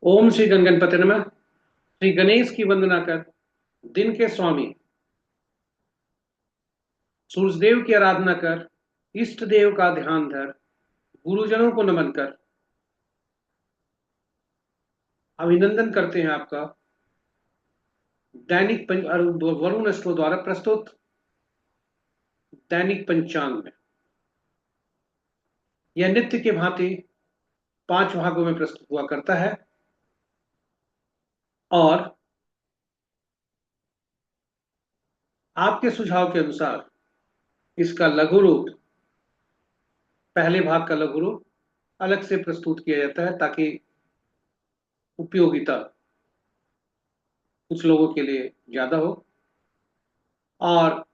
ओम श्री गणगणपति नमः। श्री गणेश की वंदना कर, दिन के स्वामी सूर्यदेव की आराधना कर, इष्ट देव का ध्यान धर, गुरुजनों को नमन कर। अभिनंदन करते हैं आपका वरुण स्टोर द्वारा प्रस्तुत दैनिक पंचांग में। यह नित्य के भांति 5 भागों में प्रस्तुत हुआ करता है और आपके सुझाव के अनुसार इसका लघु रूप, पहले भाग का लघु रूप अलग से प्रस्तुत किया जाता है ताकि उपयोगिता कुछ लोगों के लिए ज्यादा हो। और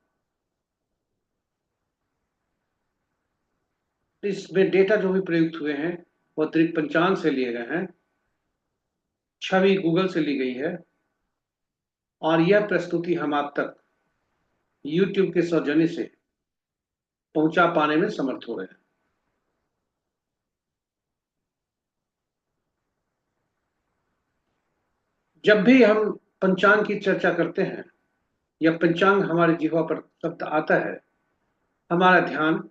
इसमें डेटा जो भी प्रयुक्त हुए हैं वो अतिरिक्त पंचांग से लिए गए हैं, छवि गूगल से ली गई है और यह प्रस्तुति हम आप तक YouTube के सौजन्य से पहुंचा पाने में समर्थ हो रहे हैं। जब भी हम पंचांग की चर्चा करते हैं या पंचांग हमारे जीवा पर शब्द आता है, हमारा ध्यान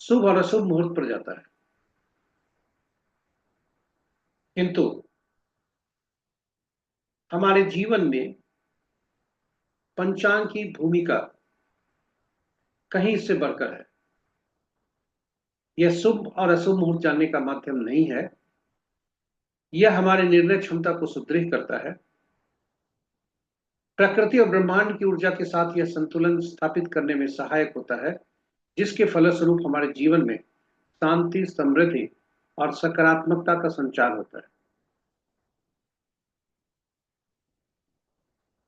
शुभ और अशुभ मुहूर्त पर जाता है। किंतु हमारे जीवन में पंचांग की भूमिका कहीं इससे बढ़कर है। यह शुभ और अशुभ मुहूर्त जानने का माध्यम नहीं है, यह हमारे निर्णय क्षमता को सुदृढ़ करता है। प्रकृति और ब्रह्मांड की ऊर्जा के साथ यह संतुलन स्थापित करने में सहायक होता है, जिसके फलस्वरूप हमारे जीवन में शांति, समृद्धि और सकारात्मकता का संचार होता है।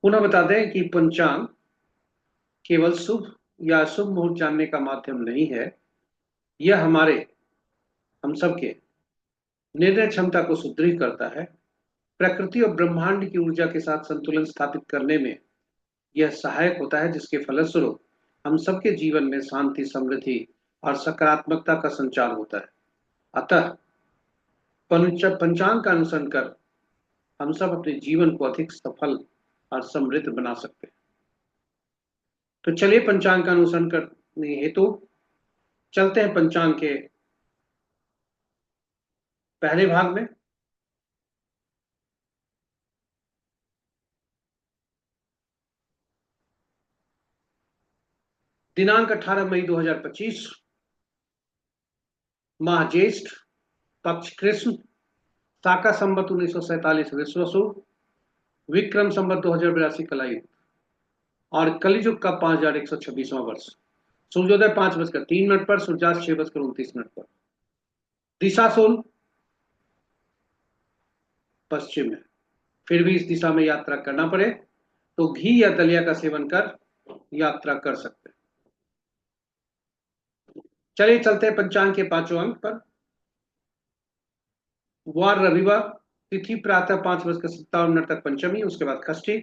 पुनः बता दें कि पंचांग केवल शुभ या अशुभ मुहूर्त जानने का माध्यम नहीं है, यह हम सबके निर्णय क्षमता को सुदृढ़ करता है। प्रकृति और ब्रह्मांड की ऊर्जा के साथ संतुलन स्थापित करने में यह सहायक होता है, जिसके फलस्वरूप हम सबके जीवन में शांति, समृद्धि और सकारात्मकता का संचार होता है। अतः पंचांग का अनुसरण कर हम सब अपने जीवन को अधिक सफल और समृद्ध बना सकते हैं। तो चलिए पंचांग का अनुसरण करने हेतु चलते हैं पंचांग के पहले भाग में। दिनांक 18 मई 2025, माह ज्येष्ठ, पक्ष कृष्ण, शाका संवत 1947 विश्वसु, विक्रम संवत 2082 कलायुग और कलिजुग का 5126वां वर्ष। सूर्योदय 5:03 पर, सूर्यास्त 6:29 पर। दिशाशूल पश्चिम है। फिर भी इस दिशा में यात्रा करना पड़े तो घी या दलिया का सेवन कर यात्रा कर सकते हैं। चलिए चलते हैं पंचांग के 5वें अंक पर। वार रविवार, तिथि प्रातः 5:57 तक पंचमी, उसके बाद षष्ठी,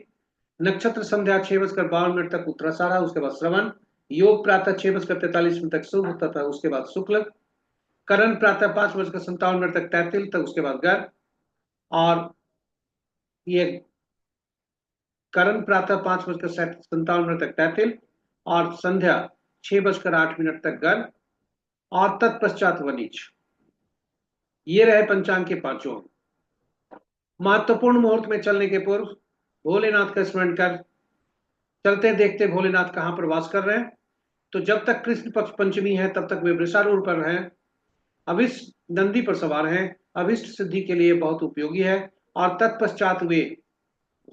नक्षत्र संध्या 6:52 तक उत्तराषाढ़ा, उसके बाद श्रवण, योग प्रातः 6:43 तक शुभ तथा उसके बाद शुक्ल, करण प्रातः 5:57 तक तैतिल तक उसके बाद गर्भ, और ये करण प्रातः 5:57 तक तैतिल और संध्या 6:08 तक गर्भ और तत्पश्चात वनीच। ये रहे पंचांग के 5 अंक। महत्वपूर्ण मुहूर्त में चलने के पूर्व भोलेनाथ का स्मरण कर चलते देखते भोलेनाथ कहां पर वास कर रहे हैं। तो जब तक कृष्ण पक्ष पंचमी है तब तक वे वृषारूढ़ पर हैं, अभिष्ट नंदी पर सवार हैं, अभिष्ट सिद्धि के लिए बहुत उपयोगी है। और तत्पश्चात वे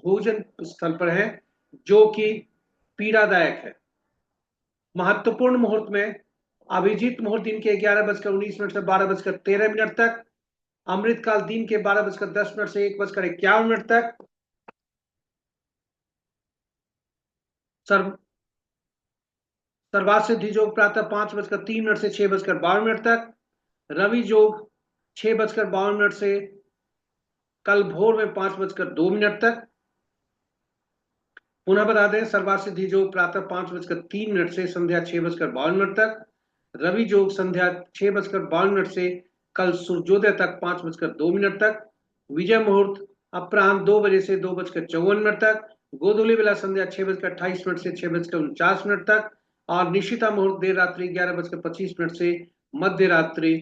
भोजन स्थल पर हैं, जो कि पीड़ादायक है। महत्वपूर्ण मुहूर्त में अभिजीत मुहूर्त दिन के 11:19 से 12:13 तक, अमृतकाल दिन के 12:10 से 1:51 तक, सर्वात सिद्धि योग प्रातः 5:03 से 6:52 तक, रवि योग 6:52 से कल भोर में 5:02 तक। पुनः बता दें, सर्वात सिद्धि योग प्रातः 5:03 से संध्या 6:52 तक, रवि जोग संध्या 6:52 से कल सूर्योदय तक 5:02 तक। विजय मुहूर्त अपराह्न 2 बजे से 2:54 तक। गोधूली बेला संध्या 6:28 से 6:49 तक। और निशिता मुहूर्त देर रात्रि 11:25 से मध्य रात्रि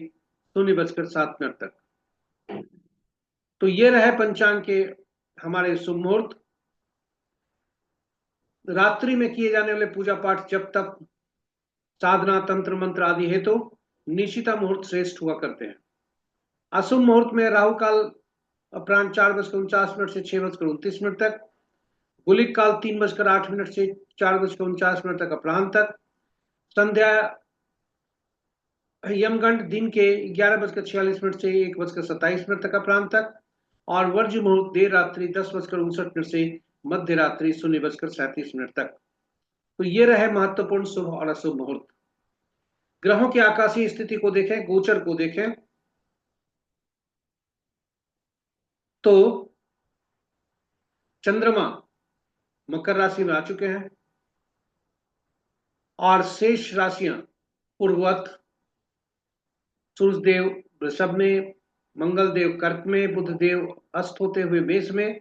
0:07 तक। तो ये रहे पंचांग के हमारे शुभ मुहूर्त। रात्रि में किए जाने वाले पूजा पाठ जब तक साधना तंत्र मंत्र आदि है तो निशिता मुहूर्त श्रेष्ठ हुआ करते हैं। अशुभ मुहूर्त में राहु काल अपराह्न 4:49 से 6:29 तक। गुलिक काल 3:08 से 4:49 तक अपराह्न तक। संध्या यमगंड दिन के 11:46 से 1:27 तक अपराह्न तक। और वर्ज्य मुहूर्त देर रात्रि 10:59 से मध्य रात्रि 0:37 तक। तो ये रहे महत्वपूर्ण शुभ और अशुभ मुहूर्त। ग्रहों की आकाशीय स्थिति को देखें, गोचर को देखें तो चंद्रमा मकर राशि में आ चुके हैं और शेष राशियां पूर्ववत सूर्य देव वृषभ में, मंगल देव कर्क में, बुध देव अस्त होते हुए मेष में,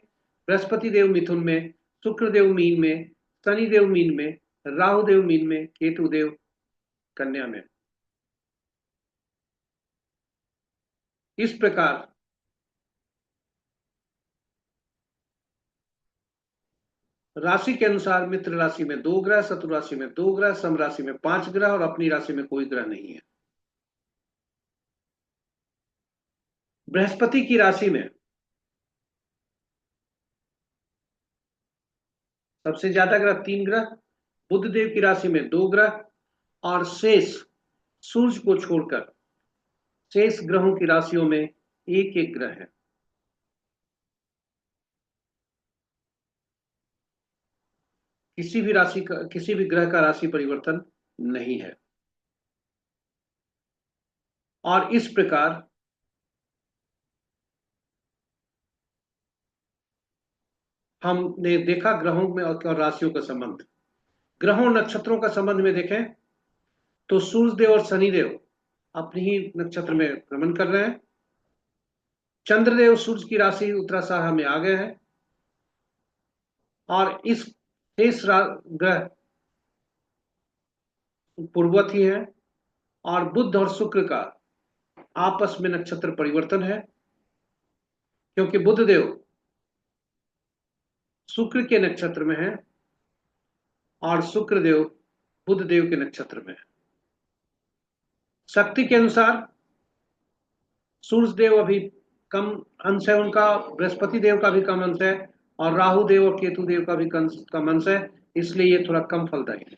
बृहस्पति देव मिथुन में, शुक्र देव मीन में, शनि देव मीन में, राहु देव मीन में, केतु देव कन्या में। इस प्रकार राशि के अनुसार मित्र राशि में 2 ग्रह, शत्रु राशि में 2 ग्रह, सम राशि में 5 ग्रह और अपनी राशि में कोई ग्रह नहीं है। बृहस्पति की राशि में सबसे ज्यादा ग्रह 3 ग्रह, बुध देव की राशि में 2 ग्रह और शेष सूर्य को छोड़कर शेष ग्रहों की राशियों में एक एक ग्रह है। किसी भी राशि का, किसी भी ग्रह का राशि परिवर्तन नहीं है। और इस प्रकार हमने देखा ग्रहों में और राशियों का संबंध। ग्रहों नक्षत्रों का संबंध में देखें तो सूर्य देव और शनिदेव अपने ही नक्षत्र में भ्रमण कर रहे हैं। चंद्रदेव सूर्य की राशि उत्तराषाढ़ में आ गए हैं और इस शेष ग्रह पूर्ववत ही है। और बुध और शुक्र का आपस में नक्षत्र परिवर्तन है क्योंकि बुध देव शुक्र के नक्षत्र में है और शुक्र देव बुध देव के नक्षत्र में है। शक्ति के अनुसार सूर्य देव अभी कम अंश है उनका, बृहस्पति देव का भी कम अंश है और राहु देव और केतु देव का भी कम अंश है, इसलिए ये थोड़ा कम फलदायी है।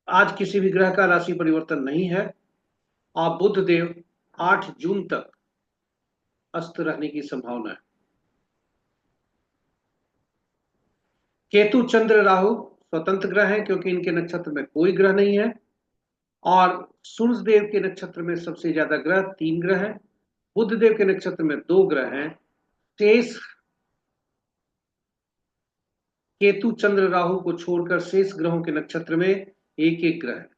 आज किसी भी ग्रह का राशि परिवर्तन नहीं है और बुध देव 8 जून तक अस्त रहने की संभावना है। केतु चंद्र राहु स्वतंत्र ग्रह हैं क्योंकि इनके नक्षत्र में कोई ग्रह नहीं है। और सूर्य देव के नक्षत्र में सबसे ज्यादा ग्रह 3 ग्रह हैं। बुध देव के नक्षत्र में 2 ग्रह हैं। शेष केतु चंद्र राहु को छोड़कर शेष ग्रहों के नक्षत्र में एक एक ग्रह है।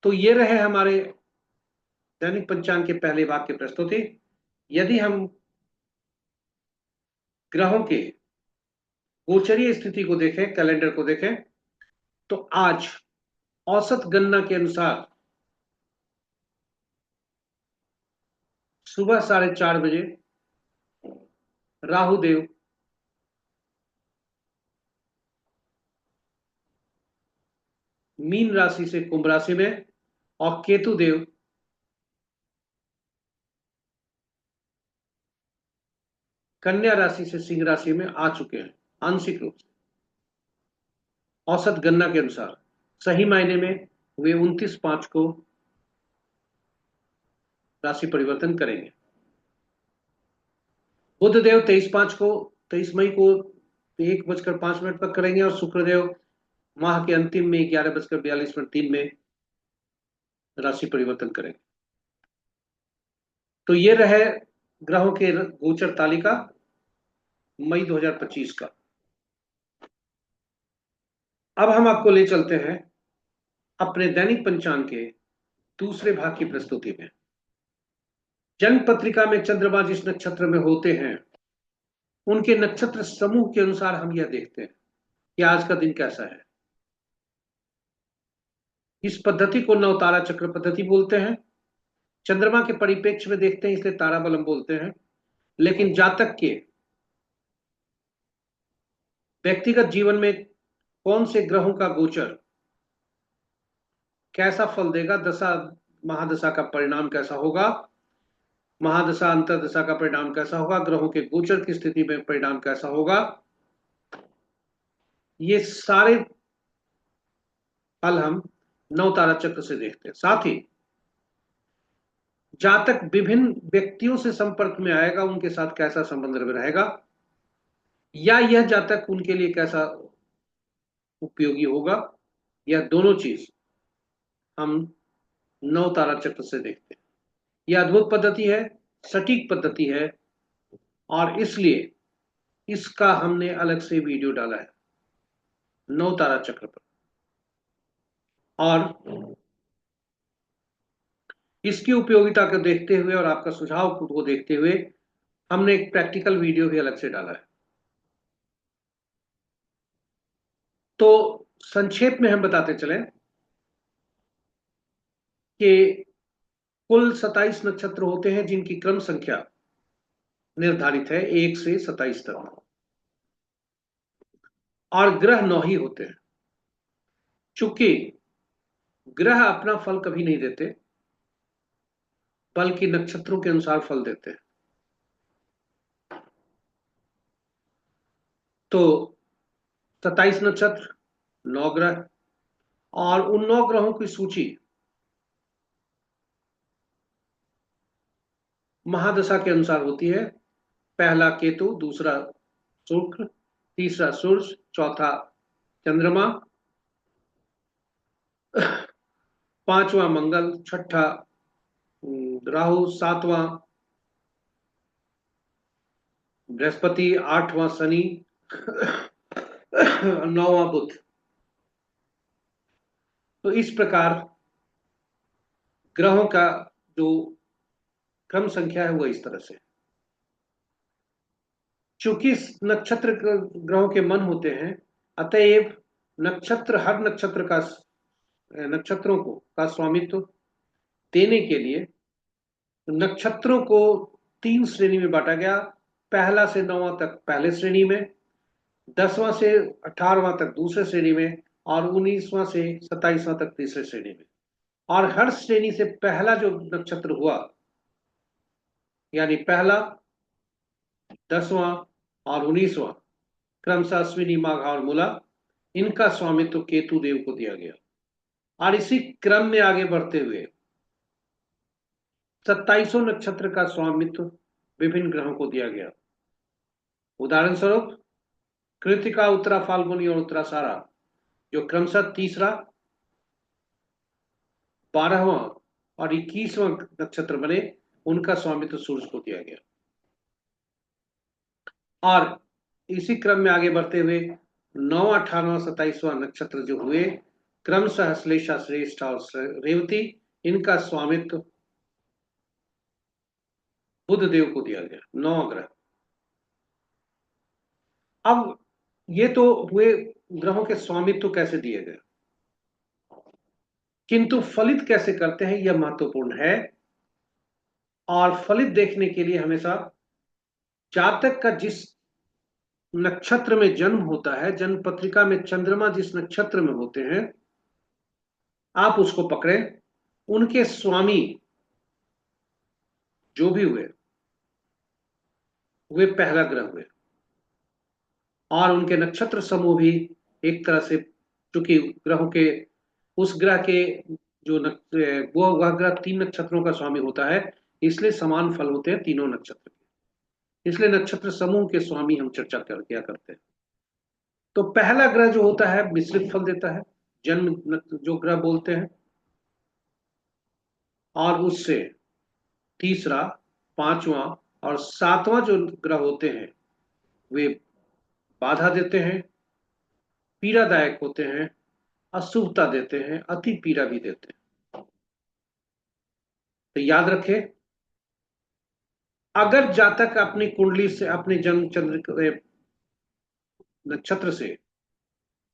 तो ये रहे हमारे दैनिक पंचांग के पहले भाग की प्रस्तुति। यदि हम ग्रहों के गोचरीय स्थिति को देखें, कैलेंडर को देखें तो आज औसत गणना के अनुसार सुबह 4:30 बजे राहु देव मीन राशि से कुंभ राशि में और केतु देव कन्या राशि से सिंह राशि में आ चुके हैं आंशिक रूप से। औसत गणना के अनुसार सही मायने में वे 29/5 को राशि परिवर्तन करेंगे। बुध देव 23 मई को 1:05 तक करेंगे और शुक्रदेव माह के अंतिम में 11:42 में राशि परिवर्तन करेंगे। तो ये रहे ग्रहों के गोचर तालिका मई 2025 का। अब हम आपको ले चलते हैं अपने दैनिक पंचांग के दूसरे भाग की प्रस्तुति में। जन्म पत्रिका में चंद्रमा जिस नक्षत्र में होते हैं उनके नक्षत्र समूह के अनुसार हम यह देखते हैं कि आज का दिन कैसा है। इस पद्धति को नवतारा चक्र पद्धति बोलते हैं। चंद्रमा के परिप्रेक्ष्य में देखते हैं, इसलिए तारा बलम बोलते हैं। लेकिन जातक के व्यक्तिगत जीवन में कौन से ग्रहों का गोचर कैसा फल देगा, दशा महादशा का परिणाम कैसा होगा, महादशा अंतरदशा का परिणाम कैसा होगा, ग्रहों के गोचर की स्थिति में परिणाम कैसा होगा, ये सारे फल हम नवतारा चक्र से देखते हैं। साथ ही जातक विभिन्न व्यक्तियों से संपर्क में आएगा, उनके साथ कैसा संबंध रहेगा, या यह जातक उनके लिए कैसा उपयोगी होगा, यह दोनों चीज हम नवतारा चक्र से देखते हैं। यह अद्भुत पद्धति है, सटीक पद्धति है, और इसलिए इसका हमने अलग से वीडियो डाला है नवतारा चक्र पर। और इसकी उपयोगिता को देखते हुए और आपका सुझाव को देखते हुए हमने एक प्रैक्टिकल वीडियो भी अलग से डाला है। तो संक्षेप में हम बताते चलें कि कुल 27 नक्षत्र होते हैं जिनकी क्रम संख्या निर्धारित है 1 से 27 तक, और ग्रह 9 ही होते हैं। चूंकि ग्रह अपना फल कभी नहीं देते, बल्कि नक्षत्रों के अनुसार फल देते हैं। तो 27 नक्षत्र, 9 ग्रह, और उन 9 ग्रहों की सूची महादशा के अनुसार होती है। पहला केतु, दूसरा शुक्र, तीसरा सूर्य, चौथा चंद्रमा, पांचवा मंगल, छठा राहु, सातवां बृहस्पति, आठवां शनि, नौवां बुध। तो इस प्रकार ग्रहों का जो क्रम संख्या है वो इस तरह से। चूंकि नक्षत्र ग्रहों के मन होते हैं, अतएव नक्षत्र हर नक्षत्र का नक्षत्रों को का स्वामित्व देने के लिए नक्षत्रों को 3 श्रेणी में बांटा गया। पहला से 9वां तक पहले श्रेणी में, 10वां से 18वां तक दूसरे श्रेणी में, और 19वां से 27वां तक तीसरे श्रेणी में। और हर श्रेणी से पहला जो नक्षत्र हुआ, यानी पहला, 10वां और 19वां, क्रमशः अश्विनी, माघ और मूला, इनका स्वामित्व केतु देव को दिया गया। और इसी क्रम में आगे बढ़ते हुए 27 नक्षत्र का स्वामित्व विभिन्न ग्रहों को दिया गया। उदाहरण स्वरूप कृतिका, उत्तरा फाल्गुनी और उत्तराषाढ़ा, जो क्रमशः तीसरा, 12वां और 21वां नक्षत्र बने, उनका स्वामित्व सूर्य को दिया गया। और इसी क्रम में आगे बढ़ते हुए 9वां, 18वां, 27वां नक्षत्र जो हुए, क्रमशः श्लेषा, श्रेष्ठ और रेवती, इनका स्वामित्व बुध देव को दिया गया। 9 ग्रह। अब ये तो हुए ग्रहों के स्वामित्व कैसे दिए गए, किंतु फलित कैसे करते हैं यह महत्वपूर्ण है। और फलित देखने के लिए हमेशा जातक का जिस नक्षत्र में जन्म होता है, जन्म पत्रिका में चंद्रमा जिस नक्षत्र में होते हैं, आप उसको पकड़ें। उनके स्वामी जो भी हुए, वे पहला ग्रह हुए, और उनके नक्षत्र समूह भी एक तरह से, चूंकि ग्रहों के उस ग्रह के जो वह ग्रह 3 नक्षत्रों का स्वामी होता है, इसलिए समान फल होते हैं तीनों नक्षत्र के। इसलिए नक्षत्र समूह के स्वामी हम चर्चा किया करते हैं। तो पहला ग्रह जो होता है मिश्रित फल देता है, जन्म जो ग्रह बोलते हैं, और उससे तीसरा, 5वां और 7वां जो ग्रह होते हैं वे बाधा देते हैं, पीड़ादायक होते हैं, अशुभता देते हैं, अति पीड़ा भी देते हैं। तो याद रखें, अगर जातक अपनी कुंडली से, अपने जन्म चंद्र नक्षत्र से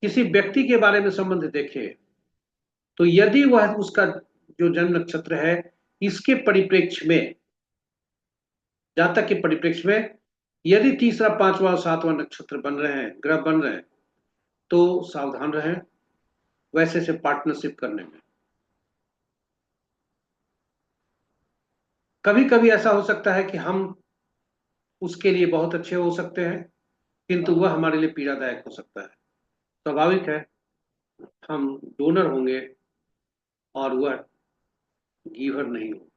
किसी व्यक्ति के बारे में संबंध देखे, तो यदि वह उसका जो जन्म नक्षत्र है, इसके परिप्रेक्ष्य में, जातक के परिप्रेक्ष्य में यदि तीसरा, पांचवा और सातवां नक्षत्र बन रहे हैं, ग्रह बन रहे हैं, तो सावधान रहें वैसे से पार्टनरशिप करने में। कभी कभी ऐसा हो सकता है कि हम उसके लिए बहुत अच्छे हो सकते हैं, किंतु वह हमारे लिए पीड़ादायक हो सकता है। स्वाभाविक है, हम डोनर होंगे और वह गिवर नहीं हो,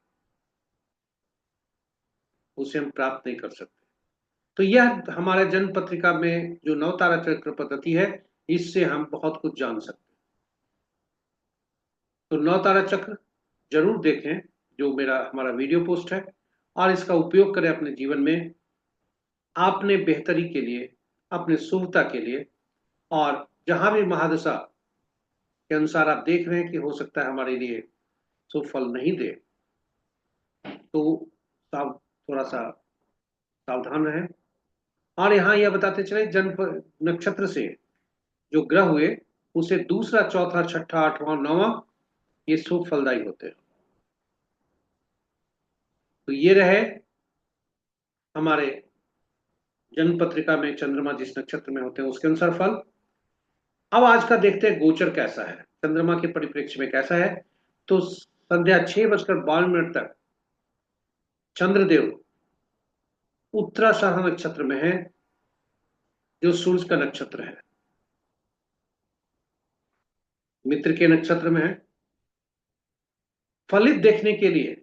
उसे हम प्राप्त नहीं कर सकते। तो यह हमारे जन्म पत्रिका में जो नवतारा चक्र पद्धति है, इससे हम बहुत कुछ जान सकते हैं। तो नवतारा चक्र जरूर देखें, जो हमारा वीडियो पोस्ट है, और इसका उपयोग करें अपने जीवन में, अपने बेहतरी के लिए, अपने शुभता के लिए। और जहां भी महादशा के अनुसार आप देख रहे हैं कि हो सकता है हमारे लिए शुभ फल नहीं दे, तो थोड़ा सा सावधान रहें। और यहाँ यह बताते चले, जन्म नक्षत्र से जो ग्रह हुए, उसे दूसरा, चौथा, छठा, आठवां, नौवां, ये शुभ फलदायी होते हैं। तो ये रहे हमारे जन्म पत्रिका में चंद्रमा जिस नक्षत्र में होते हैं उसके अनुसार फल। अब आज का देखते हैं गोचर कैसा है, चंद्रमा के परिप्रेक्ष्य में कैसा है। तो संध्या 6:52 तक चंद्रदेव उत्तराषाढ़ नक्षत्र में है, जो सूर्य का नक्षत्र है, मित्र के नक्षत्र में है। फलित देखने के लिए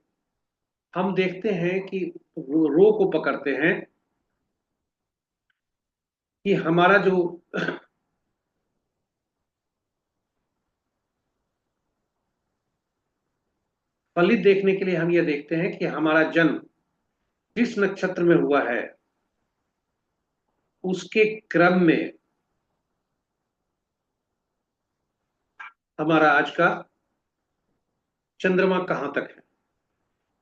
हम देखते हैं कि रो को पकड़ते हैं कि हमारा जो फलित देखने के लिए हम यह देखते हैं कि हमारा जन्म जिस नक्षत्र में हुआ है, उसके क्रम में हमारा आज का चंद्रमा कहां तक है।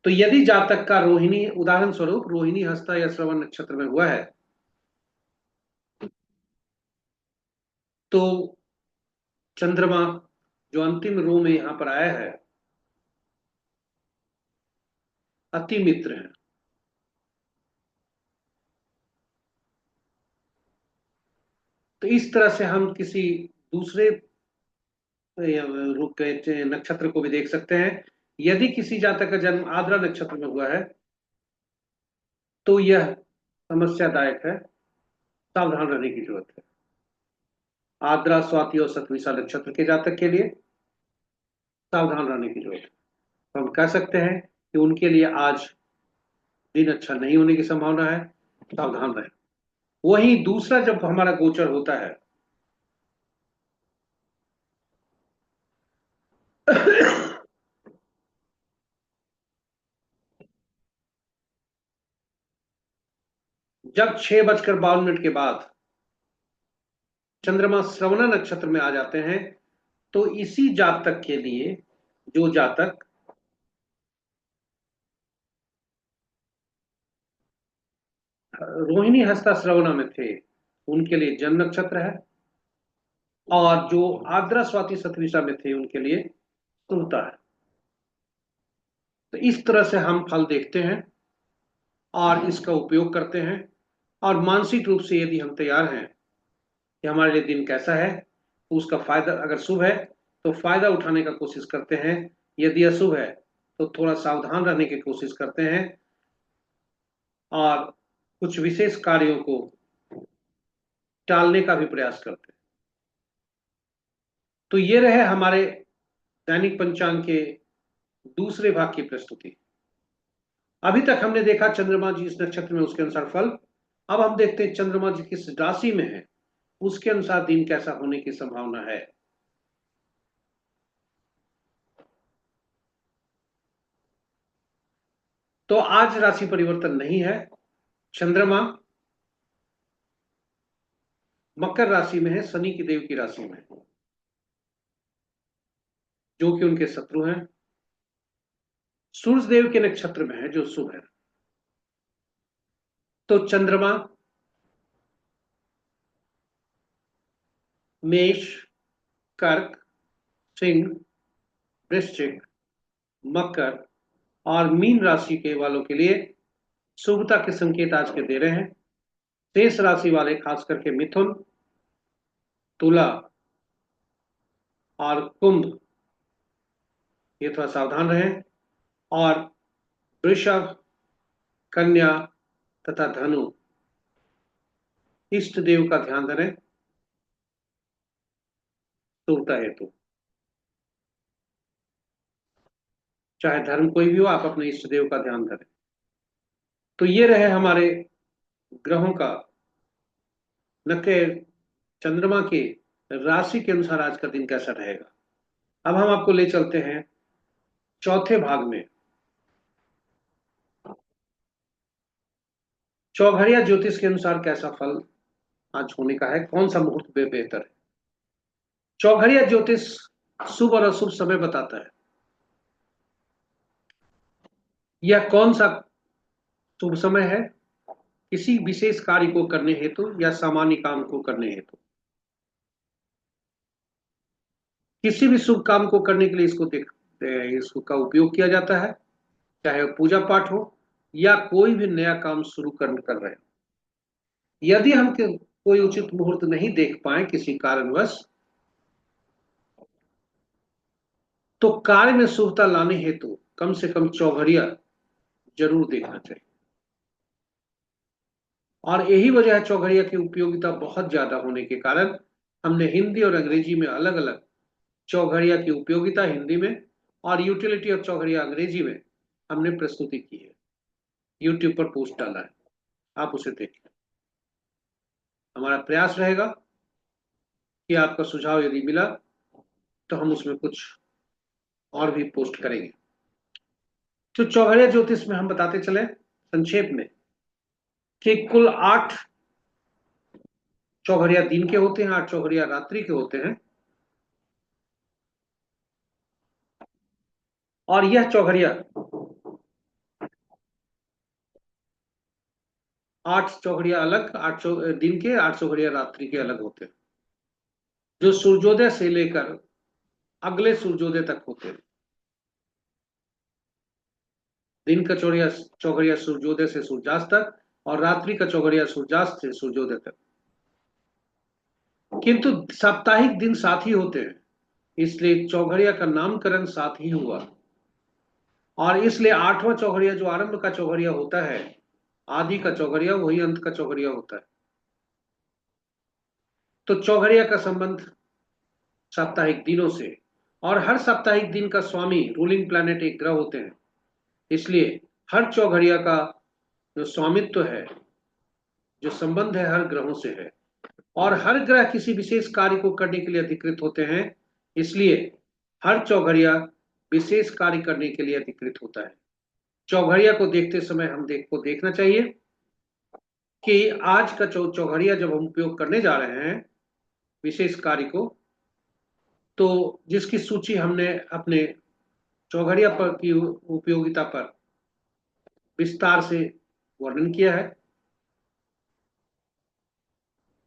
तो यदि जातक का रोहिणी, उदाहरण स्वरूप रोहिणी, हस्ता या श्रवण नक्षत्र में हुआ है, तो चंद्रमा जो अंतिम रो में यहां पर आया है, अति मित्र है। तो इस तरह से हम किसी दूसरे नक्षत्र को भी देख सकते हैं। यदि किसी जातक का जन्म आद्रा नक्षत्र में हुआ है, तो यह समस्यादायक है, सावधान रहने की जरूरत है। आद्रा, स्वाति और शतभिषा नक्षत्र के जातक के लिए सावधान रहने की जरूरत है। तो हम कह सकते हैं कि उनके लिए आज दिन अच्छा नहीं होने की संभावना है, सावधान रहे। वहीं दूसरा, जब हमारा गोचर होता है जब 6:52 के बाद चंद्रमा श्रवण नक्षत्र में आ जाते हैं, तो इसी जातक के लिए, जो जातक रोहिणी, हस्ता, श्रवण में थे, उनके लिए जन्म नक्षत्र है। और जो आद्रा, स्वाति, शतभिषा में थे, उनके लिए तुलता है। तो इस तरह से हम फल देखते हैं और इसका उपयोग करते हैं। और मानसिक रूप से यदि हम तैयार हैं कि हमारे लिए दिन कैसा है, तो उसका फायदा, अगर शुभ है तो फायदा उठाने का कोशिश करते हैं, यदि अशुभ है तो थोड़ा सावधान रहने की कोशिश करते हैं, और कुछ विशेष कार्यों को टालने का भी प्रयास करते हैं। तो ये रहे हमारे दैनिक पंचांग के दूसरे भाग की प्रस्तुति। अभी तक हमने देखा चंद्रमा जी इस नक्षत्र में, उसके अनुसार फल। अब हम देखते हैं चंद्रमा जी किस राशि में है, उसके अनुसार दिन कैसा होने की संभावना है। तो आज राशि परिवर्तन नहीं है। चंद्रमा मकर राशि में है, शनि की देव की राशि में, जो कि उनके शत्रु हैं। सूर्य देव के नक्षत्र में है, जो शुभ है। तो चंद्रमा मेष, कर्क, सिंह, वृश्चिक, मकर और मीन राशि के वालों के लिए शुभता के संकेत आज के दे रहे हैं। शेष राशि वाले खास करके मिथुन, तुला और कुंभ, ये थोड़ा सावधान रहें। और वृषभ, कन्या तथा धनु, इष्ट देव का ध्यान धरें शुभता हेतु। चाहे धर्म कोई भी हो, आप अपने इष्ट देव का ध्यान धरें। तो ये रहे हमारे ग्रहों का, न के चंद्रमा के राशि के अनुसार आज का दिन कैसा रहेगा। अब हम आपको ले चलते हैं चौथे भाग में। चौघड़िया ज्योतिष के अनुसार कैसा फल आज होने का है, कौन सा मुहूर्त बेहतर है। चौघड़िया ज्योतिष शुभ और अशुभ समय बताता है। यह कौन सा शुभ समय है, किसी विशेष कार्य को करने हेतु या सामान्य काम को करने हेतु। किसी भी शुभ काम को करने के लिए इसको का उपयोग किया जाता है, चाहे वो पूजा पाठ हो या कोई भी नया काम शुरू कर रहे हो। यदि हम कोई उचित मुहूर्त नहीं देख पाए किसी कारणवश, तो कार्य में शुभता लाने हेतु कम से कम चौघड़िया जरूर देखना चाहिए। और यही वजह है चौघड़िया की उपयोगिता बहुत ज्यादा होने के कारण हमने हिंदी और अंग्रेजी में अलग अलग चौघड़िया की उपयोगिता हिंदी में और यूटिलिटी ऑफ चौघड़िया अंग्रेजी में हमने प्रस्तुति की है। यूट्यूब पर पोस्ट डाला है, आप उसे देखें। हमारा प्रयास रहेगा कि आपका सुझाव यदि मिला तो हम उसमें कुछ और भी पोस्ट करेंगे। तो चौघड़िया ज्योतिष में हम बताते चले संक्षेप में कि कुल 8 चौघड़िया दिन के होते हैं, 8 चौघड़िया रात्रि के होते हैं। और यह चौघड़िया 8 चौघड़िया अलग, दिन के, 8 चौघड़िया रात्रि के अलग होते हैं, जो सूर्योदय से लेकर अगले सूर्योदय तक होते हैं। दिन का चौघड़िया सूर्योदय से सूर्यास्त तक और रात्रि का चौघड़िया सूर्यास्त से सूर्योदय तक। किंतु साप्ताहिक दिन साथ ही होते हैं, इसलिए चौघड़िया का नामकरण साथ ही हुआ। और इसलिए 8वां चौघड़िया जो आरंभ का चौघड़िया होता है, आदि का चौघड़िया, वही अंत का चौघड़िया होता है। तो चौघड़िया का संबंध साप्ताहिक दिनों से, और हर साप्ताहिक दिन का स्वामी रूलिंग प्लैनेट एक ग्रह होते हैं। इसलिए हर चौघड़िया का जो स्वामित्व है, जो संबंध है, हर ग्रहों से है। और हर ग्रह किसी विशेष कार्य को करने के लिए अधिकृत होते हैं, इसलिए हर चौघड़िया विशेष कार्य करने के लिए अधिकृत होता है। चौघड़िया को देखते समय को देखना चाहिए कि आज का चौघड़िया जब हम उपयोग करने जा रहे हैं विशेष कार्य को, तो जिसकी सूची हमने अपने चौघड़िया पर की उपयोगिता पर विस्तार से वर्णन किया है।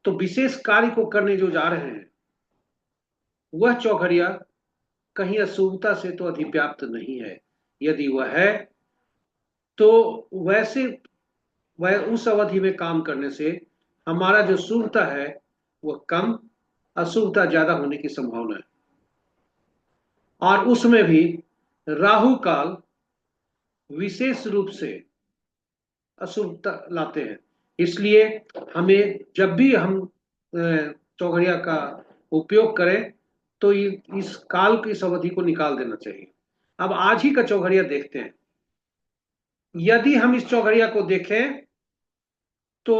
तो विशेष कार्य को करने जो जा रहे हैं वह चौघड़िया कहीं अशुभता से तो अधिव्याप्त नहीं है। यदि वह है तो वैसे वह उस अवधि में काम करने से हमारा जो शुभता है वह कम, अशुभता ज्यादा होने की संभावना है। और उसमें भी राहु काल विशेष रूप से अशुभता लाते हैं। इसलिए हमें जब भी हम चौघड़िया का उपयोग करें तो इस काल की इस अवधि को निकाल देना चाहिए। अब आज ही का चौघड़िया देखते हैं। यदि हम इस चौघड़िया को देखें तो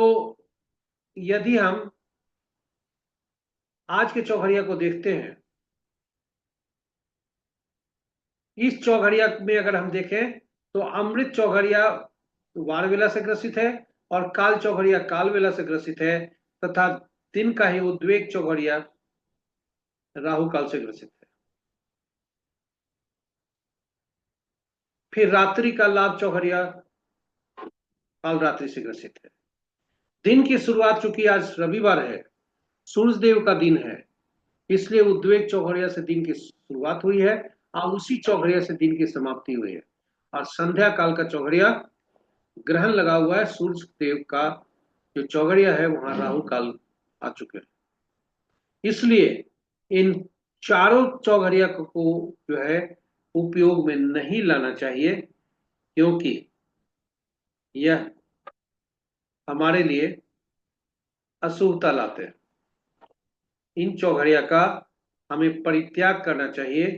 यदि हम आज के चौघड़िया को देखते हैं, इस चौघड़िया में अगर हम देखें तो अमृत चौघड़िया वार वेला से ग्रसित है और काल चौघड़िया काल वेला से ग्रसित है, तथा दिन का ही उद्वेग चौघड़िया राहु काल से ग्रसित है। फिर रात्रि का लाभ चौघड़िया काल रात्रि से ग्रसित है। दिन की शुरुआत, चूंकि आज रविवार है, सूर्य देव का दिन है, इसलिए उद्वेग चौघड़िया से दिन की शुरुआत हुई है और उसी चौघड़िया से दिन की समाप्ति हुई है। और संध्या काल का चौघड़िया ग्रहण लगा हुआ है, सूर्य देव का जो चौघड़िया है वहां राहु काल आ चुके हैं। इसलिए इन चारों चौघड़िया को जो है उपयोग में नहीं लाना चाहिए, क्योंकि यह हमारे लिए अशुभता लाते हैं। इन चौघड़िया का हमें परित्याग करना चाहिए,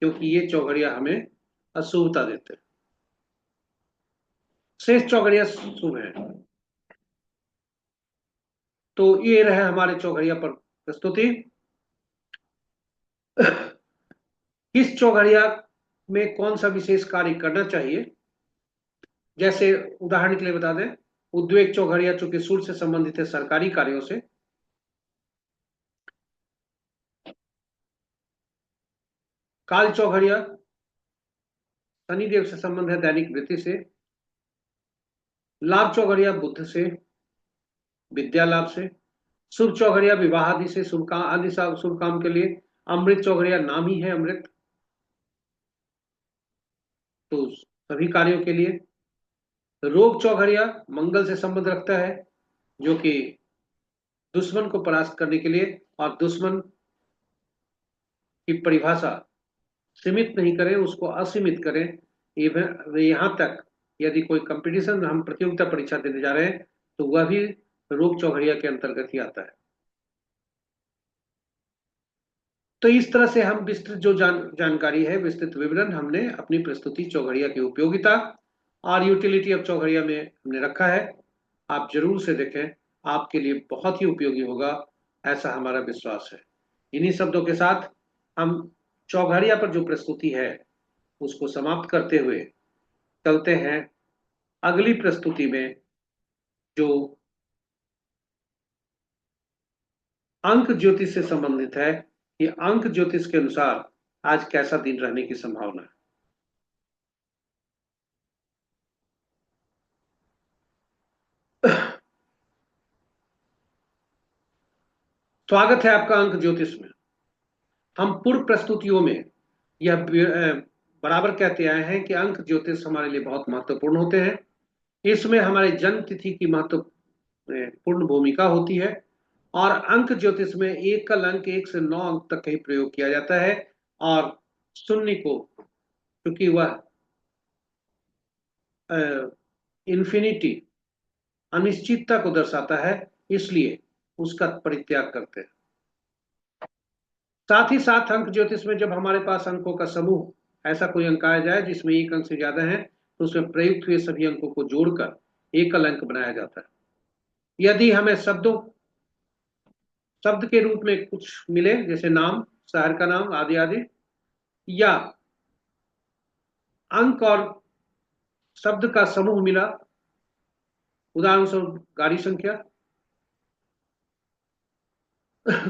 क्योंकि ये चौघड़िया हमें अशुभता देते हैं। शेष चौघड़िया शुभ है। तो ये रहे हमारे चौघड़िया पर प्रस्तुति। किस चौघड़िया में कौन सा विशेष कार्य करना चाहिए, जैसे उदाहरण के लिए बता दें, उद्वेग चौघड़िया चूंकि सूर्य से संबंधित है सरकारी कार्यों से, काल चौघड़िया शनिदेव से संबंध है दैनिक वृत्ति से, लाभ चौघड़िया बुध से विद्या लाभ से, शुभ चौघड़िया विवाह आदि से शुभ काम आदि शुभ काम के लिए, अमृत चौघड़िया नाम ही है अमृत, तो सभी कार्यों के लिए, रोग चौघड़िया मंगल से संबंध रखता है जो कि दुश्मन को परास्त करने के लिए, और दुश्मन की परिभाषा सीमित नहीं करें, उसको असीमित करें। इवन यहां तक यदि कोई कंपटीशन हम प्रतियोगिता परीक्षा देने जा रहे हैं तो वह भी रोग चौघड़िया के अंतर्गत ही आता है। तो इस तरह से हम विस्तृत जो जानकारी है, विस्तृत विवरण हमने अपनी प्रस्तुति चौघड़िया की उपयोगिता और यूटिलिटी ऑफ चौघड़िया में हमने रखा है। आप जरूर से देखें, आपके लिए बहुत ही उपयोगी होगा, ऐसा हमारा विश्वास है। इन्हीं शब्दों के साथ हम चौघड़िया पर जो प्रस्तुति है उसको समाप्त करते हुए चलते हैं अगली प्रस्तुति में, जो अंक ज्योतिष से संबंधित है कि अंक ज्योतिष के अनुसार आज कैसा दिन रहने की संभावना है। स्वागत है आपका अंक ज्योतिष में। हम पूर्व प्रस्तुतियों में यह बराबर कहते आए हैं कि अंक ज्योतिष हमारे लिए बहुत महत्वपूर्ण होते हैं। इसमें हमारे जन्म तिथि की महत्वपूर्ण भूमिका होती है, और अंक ज्योतिष में एकल अंक 1 से 9 अंक तक का ही प्रयोग किया जाता है, और शून्य को, क्योंकि वह इन्फिनिटी अनिश्चितता को दर्शाता है, इसलिए उसका परित्याग करते हैं। साथ ही साथ अंक ज्योतिष में जब हमारे पास अंकों का समूह, ऐसा कोई अंक आ जाए जिसमें एक अंक से ज्यादा है, तो उसमें प्रयुक्त हुए सभी अंकों को जोड़कर एकल अंक बनाया जाता है। यदि हमें शब्द के रूप में कुछ मिले, जैसे नाम, शहर का नाम आदि आदि, या अंक और शब्द का समूह मिला, उदाहरण स्वरूप गाड़ी संख्या,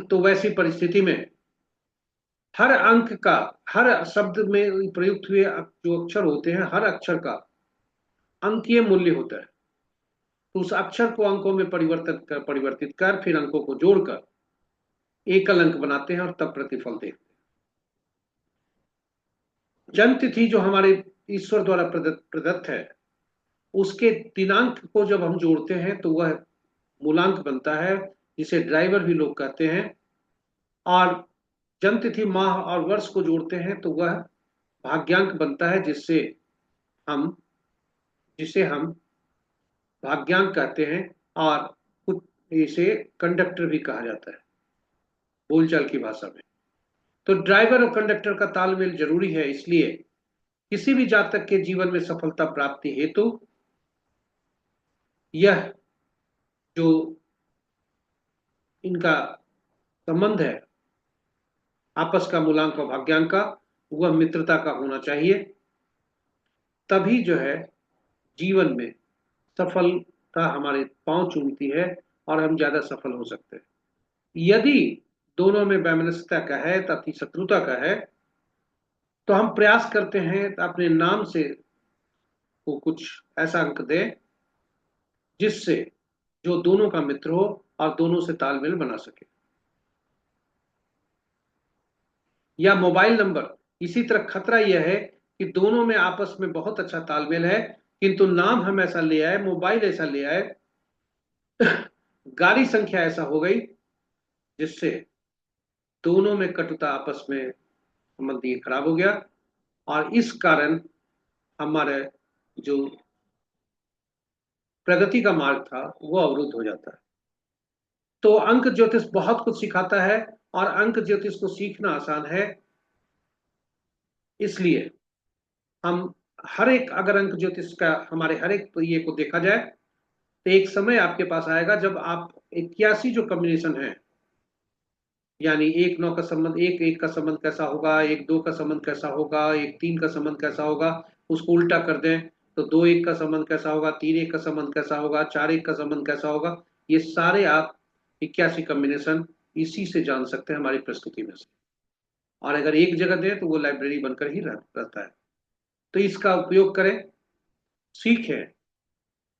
तो वैसी परिस्थिति में हर अंक का, हर शब्द में प्रयुक्त हुए जो अक्षर होते हैं, हर अक्षर का अंकीय मूल्य होता है। तो उस अक्षर को अंकों में परिवर्तित कर फिर अंकों को जोड़कर एकल अंक बनाते हैं और तब प्रतिफल देखते हैं। जन्म तिथि जो हमारे ईश्वर द्वारा प्रदत्त है, उसके दिनांक को जब हम जोड़ते हैं तो वह मूलांक बनता है, जिसे ड्राइवर भी लोग कहते हैं। और जन्म तिथि, माह और वर्ष को जोड़ते हैं तो वह भाग्यांक बनता है, हम जिसे हम भाग्यांक कहते हैं, और कुछ इसे कंडक्टर भी कहा जाता है बोलचाल की भाषा में। तो ड्राइवर और कंडक्टर का तालमेल जरूरी है, इसलिए किसी भी जातक के जीवन में सफलता प्राप्ति हेतु यह जो इनका संबंध है, आपस का मूलांक और भाग्यांक का, वह मित्रता का होना चाहिए। तभी जो है जीवन में सफलता हमारे पांव चूमती है और हम ज्यादा सफल हो सकते हैं। यदि दोनों में वैमनस्यता का है, अति शत्रुता का है, तो हम प्रयास करते हैं अपने नाम से को कुछ ऐसा अंक दें जिससे जो दोनों का मित्र हो और दोनों से तालमेल बना सके। या मोबाइल नंबर, इसी तरह खतरा यह है कि दोनों में आपस में बहुत अच्छा तालमेल है, किंतु नाम हम ऐसा ले आए, मोबाइल ऐसा ले आए, गाड़ी संख्या ऐसा हो गई जिससे दोनों में कटुता, आपस में संबंध ये खराब हो गया, और इस कारण हमारे जो प्रगति का मार्ग था वो अवरुद्ध हो जाता है। तो अंक ज्योतिष बहुत कुछ सिखाता है, और अंक ज्योतिष को सीखना आसान है। इसलिए हम हर एक, अगर अंक ज्योतिष का हमारे हर एक ये को देखा जाए, तो एक समय आपके पास आएगा जब आप 81 जो कॉम्बिनेशन है, यानी 1 9 का संबंध, 1 1 का संबंध कैसा होगा, 1 2 का संबंध कैसा होगा, 1 3 का संबंध कैसा होगा, उसको उल्टा कर दें तो 2 1 का संबंध कैसा होगा, 3 1 का संबंध कैसा होगा, 4 1 का संबंध कैसा होगा, ये सारे आप 81 कॉम्बिनेशन इसी से जान सकते हैं, हमारी प्रस्तुति में से। और अगर एक जगह दें तो वो लाइब्रेरी बनकर ही रहता है। तो इसका उपयोग करें, सीखें,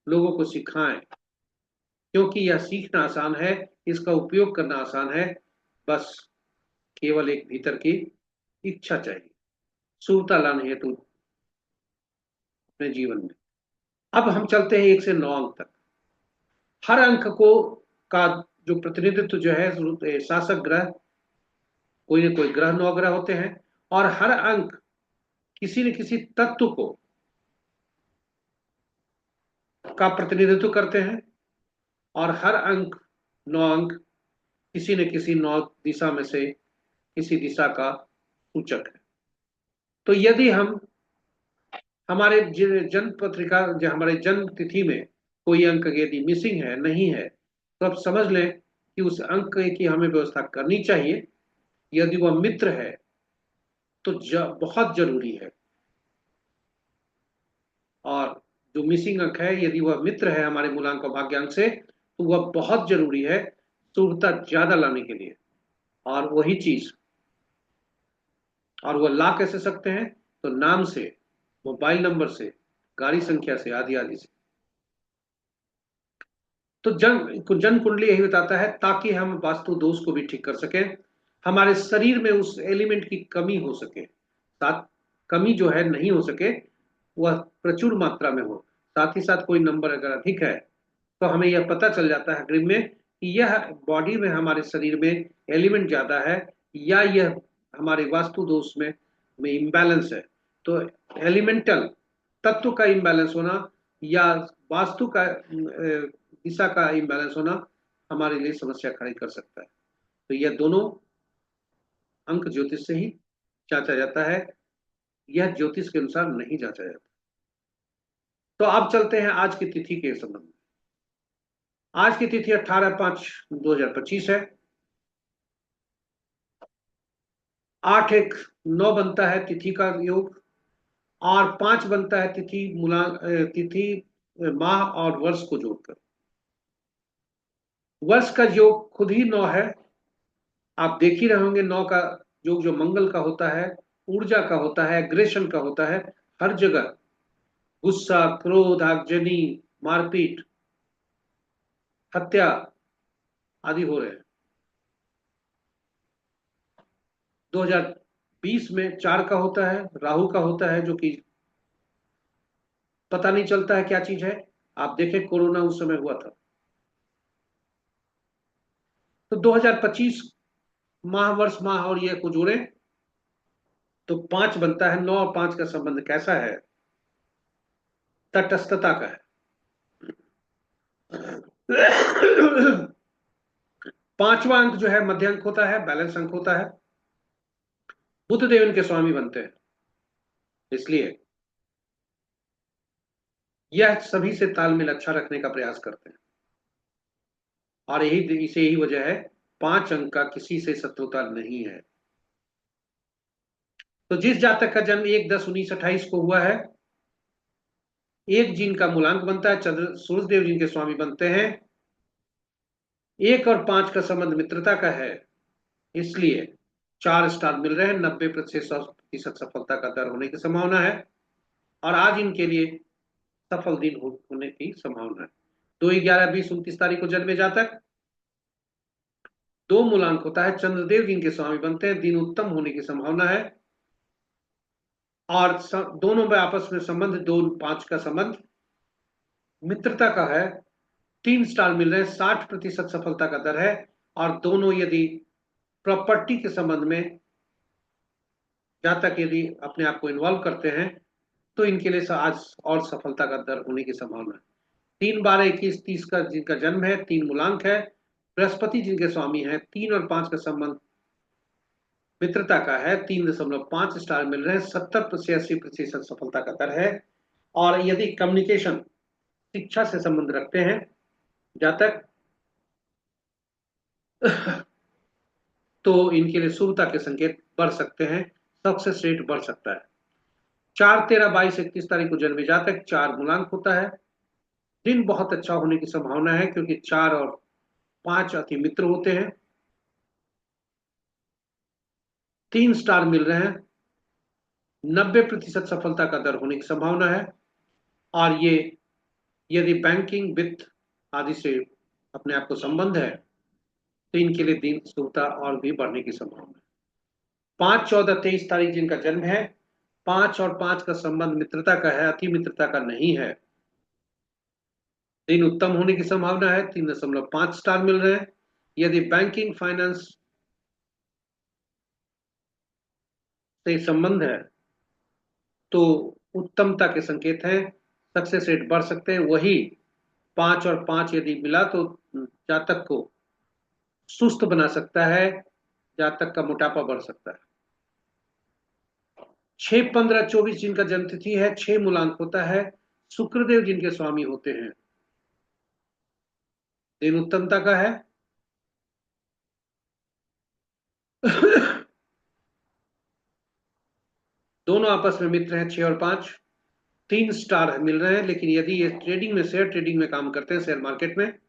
लोगों को सिखाएं, क्योंकि यह सीखना आसान है, इसका उपयोग करना आसान है। बस केवल एक भीतर की इच्छा चाहिए, शुभता लाने हेतु अपने जीवन में। अब हम चलते हैं 1 से 9 अंक तक। हर अंक को का जो प्रतिनिधित्व जो है शासक ग्रह, कोई न कोई ग्रह, 9 ग्रह होते हैं, और हर अंक किसी न किसी तत्व को का प्रतिनिधित्व करते हैं, और हर अंक, 9 अंक किसी न किसी 9 दिशा में से किसी दिशा का सूचक है। तो यदि हम हमारे जन्म पत्रिका, जो हमारे जन्म तिथि में कोई अंक यदि मिसिंग है, नहीं है, तो आप समझ लें कि उस अंक की हमें व्यवस्था करनी चाहिए। यदि वह मित्र है तो बहुत जरूरी है, और जो मिसिंग अंक है यदि वह मित्र है हमारे मूलांक और भाग्यांक से, तो वह बहुत जरूरी है शुभता ज्यादा लाने के लिए। और वही चीज, और वह ला कैसे सकते हैं, तो नाम से, मोबाइल नंबर से, गाड़ी संख्या से, आदि आदि से। तो जन्म कुंडली यही बताता है, ताकि हम वास्तु दोष को भी ठीक कर सकें, हमारे शरीर में उस एलिमेंट की कमी हो सके, साथ कमी जो है नहीं हो सके, वह प्रचुर मात्रा में हो। साथ ही साथ कोई नंबर अगर अधिक है तो हमें यह पता चल जाता है ड्रीम में कि यह बॉडी में, हमारे शरीर में एलिमेंट ज्यादा है, या यह हमारे वास्तु दोष में इम्बैलेंस है। तो एलिमेंटल तत्व का इम्बैलेंस होना, या वास्तु का दिशा का इम्बैलेंस होना हमारे लिए समस्या खड़ी कर सकता है। तो यह दोनों अंक ज्योतिष से ही जांचा जाता है, यह ज्योतिष के अनुसार नहीं जांचा जाता। तो अब चलते हैं आज की तिथि के संबंध में। आज की तिथि 18/5/2025 है। 8 1 9 बनता है तिथि का योग, और 5 बनता है तिथि, माह और वर्ष को जोड़कर। वर्ष का योग खुद ही 9 है, आप देख ही रहे होंगे। 9 का योग जो मंगल का होता है, ऊर्जा का होता है, एग्रेशन का होता है, हर जगह गुस्सा, क्रोध, आगजनी, मारपीट, हत्या आदि हो रहे हैं। 2020 में 4 का होता है, राहु का होता है, जो कि पता नहीं चलता है क्या चीज है। आप देखें कोरोना उस समय हुआ था। तो 2025 माह, वर्ष, माह और ये को जोड़े तो 5 बनता है। 9 और 5 का संबंध कैसा है, तटस्थता का है। 5वां अंक जो है मध्य अंक होता है, बैलेंस अंक होता है। बुध देव इनके स्वामी बनते हैं, इसलिए यह सभी से तालमेल अच्छा रखने का प्रयास करते हैं, और यही वजह है 5 अंक का किसी से शत्रुता नहीं है। तो जिस जातक का जन्म 1 10 19 28 को हुआ है, एक जिन का मूलांक बनता है, चंद्र सूर्य देव जिनके स्वामी बनते हैं, 1 और 5 का संबंध मित्रता का है, इसलिए 4 स्टार मिल रहे हैं। 90% सफलता का दर होने की संभावना है, और आज इनके लिए सफल दिन होने की संभावना है। 2/11/20 29 तारीख को जन्मे जातक, 2 मूलांक होता है, चंद्रदेव जिनके स्वामी बनते हैं, दिन उत्तम होने की संभावना है, और दोनों में आपस में संबंध 2 5 का संबंध मित्रता का है। 3 स्टार मिल रहे हैं, 60% सफलता का दर है, और दोनों यदि प्रॉपर्टी के संबंध में जातक यदि अपने आप को इन्वॉल्व करते हैं तो इनके लिए आज और सफलता का दर होने की संभावना है। 3 12 21 30 का जिनका जन्म है, 3 मूलांक है, बृहस्पति जिनके स्वामी हैं, 3 और 5 का संबंध मित्रता का है, 3.5 स्टार मिल रहे हैं, 70 से 80% सफलता का दर है। और यदि कम्युनिकेशन शिक्षा से संबंध रखते हैं जातक तो इनके लिए शुभता के संकेत बढ़ सकते हैं, सक्सेस रेट बढ़ सकता है। 4 13 22 31 तारीख को जन्मे जातक, 4 मूलांक होता है, दिन बहुत अच्छा होने की संभावना है क्योंकि 4 और 5 अति मित्र होते हैं। 3 स्टार मिल रहे हैं, 90% सफलता का दर होने की संभावना है, और ये यदि बैंकिंग वित्त आदि से अपने आप को संबंध है तो इनके लिए दिन शुभता और भी बढ़ने की संभावना है। 5 14 23 तारीख जिनका जन्म है, 5 और 5 का संबंध मित्रता का है, अति मित्रता का नहीं है, दिन उत्तम होने की संभावना है, 3.5 स्टार मिल रहे हैं। यदि बैंकिंग फाइनेंस से संबंध है तो उत्तमता के संकेत हैं, सक्सेस रेट बढ़ सकते हैं। वही 5 और 5 यदि मिला तो जातक को सुस्त बना सकता है, जातक का मोटापा बढ़ सकता है। 6 15 24 जिनका जन्म तिथि है, 6 मूलांक होता है, शुक्रदेव जिनके स्वामी होते हैं, दिन उत्तमता का है। दोनों आपस में मित्र हैं, 6 और 5, 3 स्टार मिल रहे हैं, लेकिन यदि ये ट्रेडिंग में शेयर ट्रेडिंग में काम करते हैं, शेयर मार्केट में,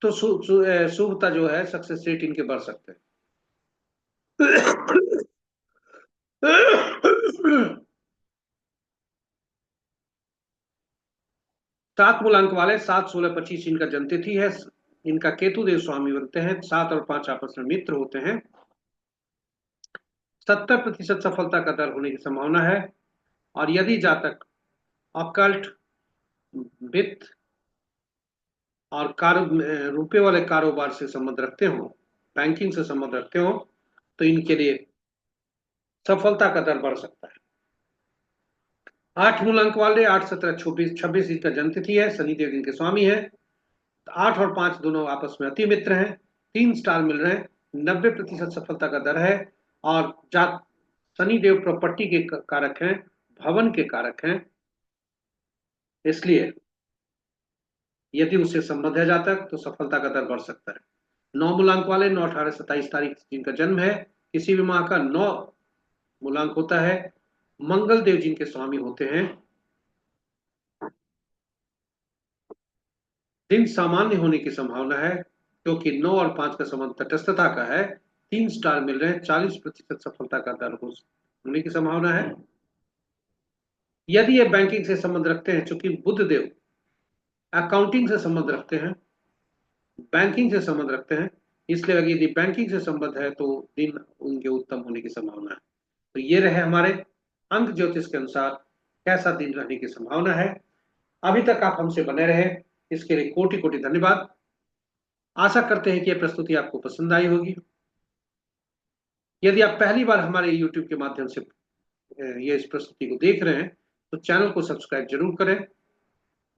तो शुभता जो है, सक्सेस रेट इनके बढ़ सकते हैं। 7 मूलांक वाले, 7 16 25 इनका जन्म तिथि है, इनका केतु देव स्वामी बनते हैं, 7 और 5 आपस में मित्र होते हैं, 70% सफलता का दर होने की संभावना है। और यदि जातक अकल्ट वित्त और रुपए वाले कारोबार से संबंध रखते हो, बैंकिंग से संबंध रखते हो, तो इनके लिए सफलता का दर बढ़ सकता है। 8 मूलांक वाले, 8 17 26 इनका जन्म तिथि है, शनिदेव इनके स्वामी है, 8 और 5 दोनों आपस में अति मित्र हैं, 3 स्टार मिल रहे हैं, 90% सफलता का दर है। और जात शनिदेव प्रॉपर्टी के कारक हैं, भवन के कारक हैं, इसलिए यदि उससे संबंध है जातक तो सफलता का दर बढ़ सकता है। 9 मूलांक वाले, 9 18 27 तारीख जिनका जन्म है, किसी भी माह का 9 मूलांक होता है, मंगल देव जिनके स्वामी होते हैं, दिन सामान्य होने की संभावना है क्योंकि 9 और 5 का संबंध तटस्थता का है, 3 स्टार मिल रहे हैं, 40% सफलता का दर होने की संभावना है। यदि ये बैंकिंग से संबंध रखते हैं, चूंकि बुध देव अकाउंटिंग से संबंध रखते हैं, बैंकिंग से संबंध रखते हैं, इसलिए अगर यदि बैंकिंग से संबंध है तो दिन उनके उत्तम होने की संभावना है। तो ये रहे हमारे अंक ज्योतिष के अनुसार कैसा दिन रहने की संभावना है। अभी तक आप हमसे बने रहे, इसके लिए कोटि कोटि धन्यवाद। आशा करते हैं कि यह प्रस्तुति आपको पसंद आई होगी। यदि आप पहली बार हमारे YouTube के माध्यम से ये इस प्रस्तुति को देख रहे हैं तो चैनल को सब्सक्राइब जरूर करें,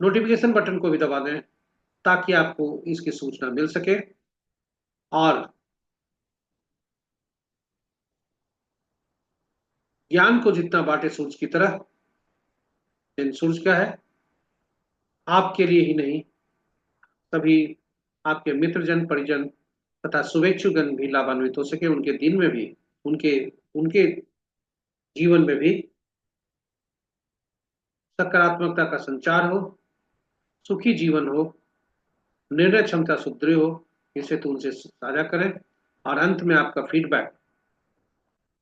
नोटिफिकेशन बटन को भी दबा दें ताकि आपको इसकी सूचना मिल सके। और ज्ञान को जितना बांटे सूरज की तरह, लेकिन सूरज क्या है, आपके लिए ही नहीं, सभी आपके मित्रजन परिजन तथा शुभेच्छुगण भी लाभान्वित हो सके, उनके दिन में भी, उनके उनके जीवन में भी सकारात्मकता का संचार हो, सुखी जीवन हो। निर्णय क्षमता सुदृढ़ हो, इसे तो उनसे साझा करें। और अंत में आपका फीडबैक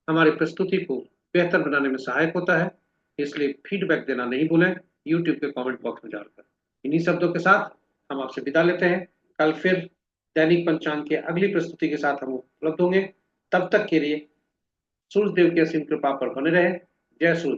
हमारी प्रस्तुति को बेहतर बनाने में सहायक होता है, इसलिए फीडबैक देना नहीं भूलें यूट्यूब के कमेंट बॉक्स में जाकर। इन्हीं शब्दों के साथ हम आपसे विदा लेते हैं। कल फिर दैनिक पंचांग की अगली प्रस्तुति के साथ हम उपलब्ध होंगे। तब तक के लिए सूर्यदेव की असीम कृपा पर बने रहे। जय सूर्य।